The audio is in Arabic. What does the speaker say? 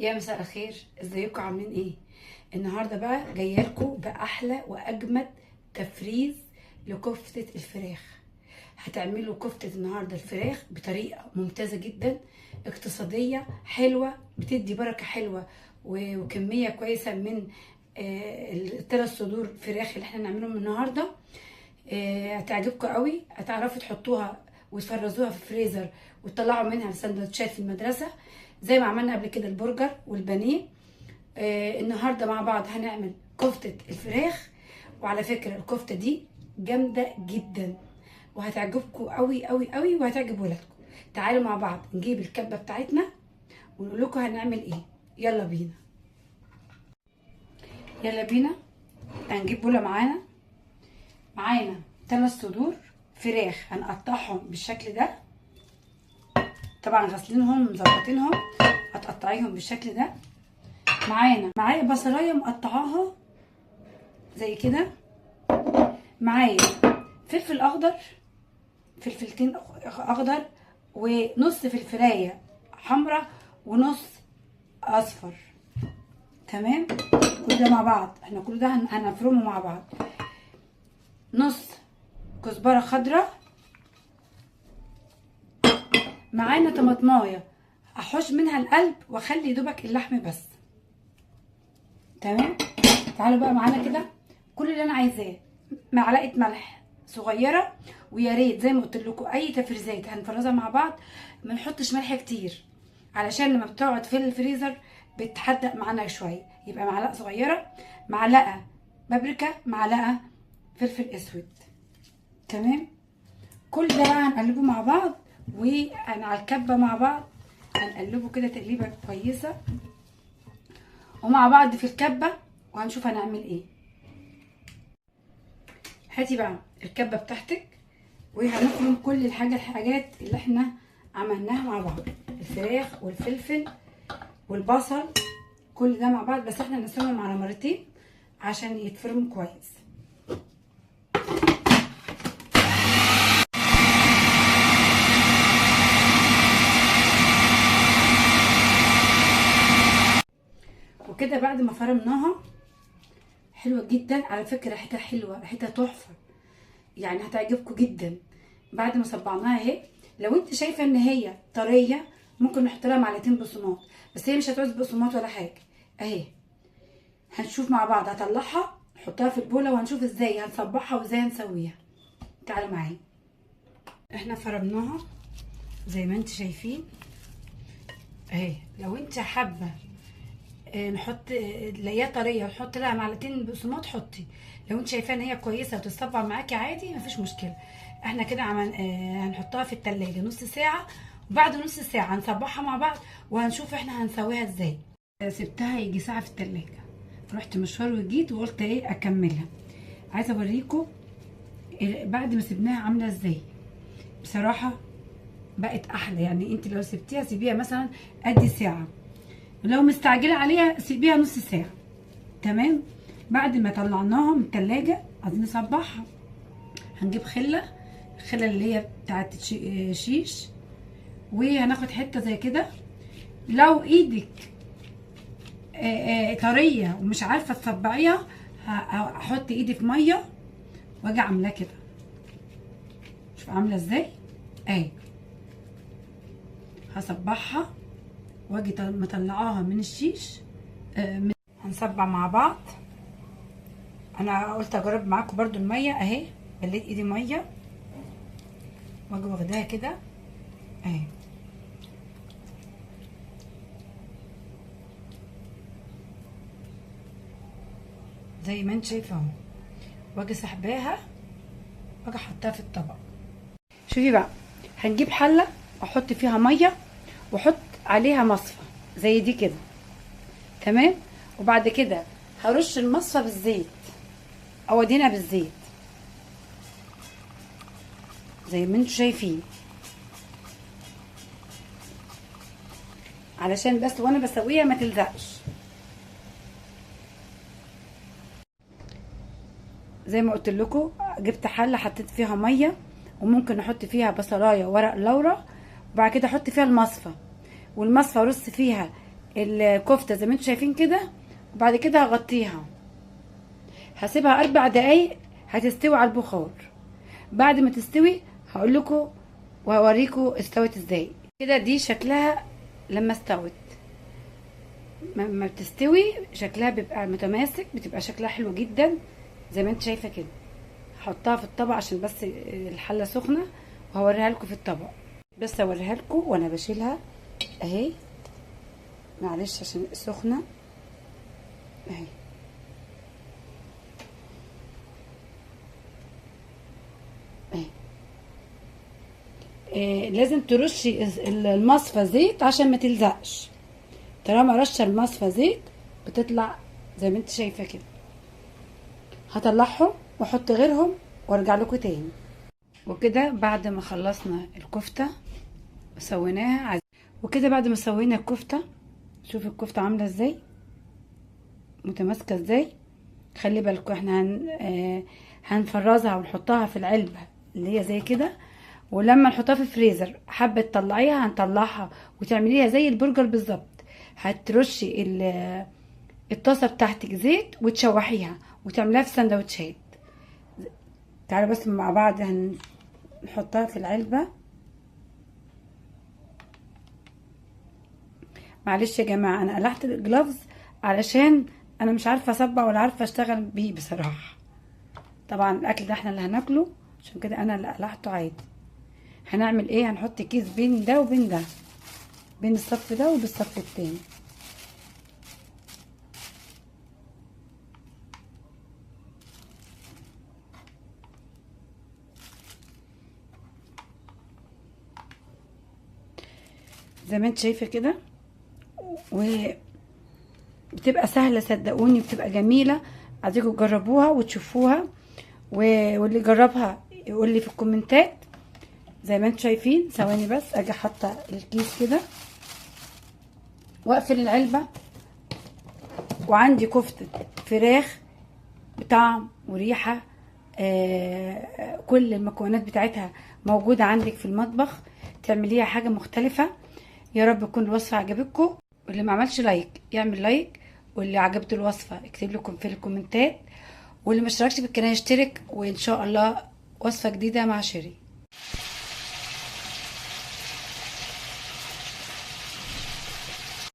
يا مساء الخير، ازيكم عاملين ايه؟ النهارده بقى جايه لكم باحلى واجمد تفريز لكفته الفراخ. هتعملوا كفته النهارده الفراخ بطريقه ممتازه جدا، اقتصاديه حلوه، بتدي بركه حلوه وكميه كويسه من الثلاث صدور فراخ اللي احنا نعملهم النهارده. هتعجبكم قوي، هتعرفوا تحطوها وتفرزوها في الفريزر وتطلعوا منها سندوتشات في المدرسه زي ما عملنا قبل كده البرجر والبانيه. النهارده مع بعض هنعمل كفته الفراخ، وعلى فكره الكفته دي جامده جدا وهتعجبكم قوي قوي قوي وهتعجب ولادكم. تعالوا مع بعض نجيب الكبه بتاعتنا ونقول لكم هنعمل ايه. يلا بينا يلا بينا. هنجيب بوله معانا 3 صدور فراخ، هنقطعهم بالشكل ده. طبعا غاسلينهم مظبطينهم، هتقطعيهم بالشكل ده. معايا بصلايه مقطعاها زي كده. معايا فلفل اخضر، فلفلتين اخضر، ونص فلفلايه حمراء ونص اصفر. تمام، كل ده مع بعض، احنا كل ده هنفرمه مع بعض. نص كزبره خضراء. معانا طماطمايه احوش منها القلب واخلي دوبك اللحم بس. تمام، تعالوا بقى معانا كده. كل اللي انا عايزاه معلقه ملح صغيره، ويا ريت زي ما قلت لكم اي تفريزات هنفرزها مع بعض ما نحطش ملح كتير، علشان لما بتقعد في الفريزر بتحدق معانا شويه. يبقى معلقه صغيره، معلقه بابريكا، معلقه فلفل اسود. تمام، كل ده بقى هنقلبه مع بعض، وعلى الكبه مع بعض هنقلبه كده تقليبه كويسه ومع بعض في الكبه، وهنشوف هنعمل ايه. هاتي بقى الكبه بتاعتك وهنفرم كل الحاجات اللي احنا عملناها مع بعض، الفراخ والفلفل والبصل، كل ده مع بعض، بس احنا نقسمهم على مرتين عشان يتفرم كويس. وكده بعد ما فرمناها حلوه جدا على فكره، ريحتها حلوه، ريحتها تحفه، يعني هتعجبكم جدا. بعد ما صبعناها اهي، لو انت شايفه ان هي طريه ممكن نحط لها معلقتين بقسماط، بس هي مش هتعوز بقسماط ولا حاجه اهي. هنشوف مع بعض، هطلعها نحطها في البوله وهنشوف ازاي هنصبعها وازاي هنسويها. تعالوا معايا. احنا فرمناها زي ما انت شايفين اهي. لو انت حابه نحط ليا طريه ونحط لها معلقتين بقسماط حطي، لو انت شايفه ان هي كويسه وتصبع معاكي عادي مفيش مشكله. احنا كده هنحطها في التلاجة نص ساعه، وبعد نص ساعه هنصبعها مع بعض وهنشوف احنا هنسويها ازاي. سبتها يجي ساعه في التلاجة، رحت مشوار وجيت وقلت ايه اكملها. عايزه اوريكم بعد ما سبناها عامله ازاي. بصراحه بقت احلى، يعني انت لو سبتيها سيبيها مثلا قد ساعه، لو مستعجله عليها سيبيها نص ساعه. تمام، بعد ما طلعناها من التلاجة عايزين نصبعها. هنجيب خله اللي هي بتاعت شيش، وهناخد حته زي كده. لو ايدك طريه ومش عارفه تصبعيها هحط ايدي في ميه واجي عاملاه كده. شوف عامله ازاي اهي. هصبعها واجي مطلعاها من الشيش. هنصبع مع بعض. انا قلت اجرب معاكم برضو الميه اهي، بليت ايدي ميه واجي واخداها كده اهي. زي ما انت شايفه اهو، واجي سحباها واجي احطها في الطبق. شوفي بقى، هنجيب حله احط فيها ميه واحط عليها مصفى زي دي كده. تمام، وبعد كده هرش المصفى بالزيت او ادينا بالزيت زي ما انتم شايفين، علشان بس وانا بسويها ما تلزقش. زي ما قلت لكم جبت حله حطيت فيها ميه، وممكن نحط فيها بصلايه ورق لورا، وبعد كده احط فيها المصفى، والمصفى ارص فيها الكفته زي ما انتم شايفين كده، وبعد كده هغطيها، هسيبها 4 دقايق هتستوي على البخار. بعد ما تستوي هقول لكم وهوريكم استوت ازاي. كده دي شكلها لما استوت، ما بتستوي شكلها بيبقى متماسك، بتبقى شكلها حلو جدا زي ما انت شايفه كده. هحطها في الطبق عشان بس الحله سخنه، وهوريها لكم في الطبق. بس اوريها لكم وانا بشيلها اهي، معلش عشان سخنه اهي. اهي لازم ترشي المصفى زيت عشان ما تلزقش. طالما رشه المصفى زيت بتطلع زي ما انت شايفه كده. هطلعهم واحط غيرهم وارجع لكم تاني. وكده بعد ما خلصنا الكفته وسويناها وكده بعد ما سوينا الكفته، شوف الكفته عامله ازاي، متماسكه ازاي. خلي بالكم احنا هنفرزها ونحطها في العلبه اللي هي زي كده، ولما نحطها في الفريزر حابه تطلعيها هنطلعها وتعمليها زي البرجر بالظبط. هترشي الطاسه بتاعتك زيت وتشوحيها وتعمليها في سندوتشات. تعالوا بس مع بعض هنحطها في العلبه. معلش يا جماعه انا قلعت الجلافز علشان انا مش عارفه اصبع ولا عارفه اشتغل بيه بصراحه. طبعا الاكل ده احنا اللي هناكله، عشان كده انا اللي قلعته عادي. هنعمل ايه؟ هنحط كيس بين ده وبين ده، بين الصف ده وبالصف التاني. زي ما انت شايفه كده، وبتبقى سهله صدقوني، بتبقى جميله. عايزاكم تجربوها وتشوفوها، واللي جربها يقول لي في الكومنتات. زي ما انتم شايفين، ثواني بس اجي حاطه الكيس كده واقفل العلبه، وعندي كفته فراخ بطعم وريحه، كل المكونات بتاعتها موجوده عندك في المطبخ. تعمليها حاجه مختلفه. يا رب تكون الوصفه عجبتكم، واللي ما عملش لايك يعمل لايك، واللي عجبته الوصفه اكتب لكم في الكومنتات، واللي ما اشتركش في القناه يشترك. وان شاء الله وصفه جديده مع شيري.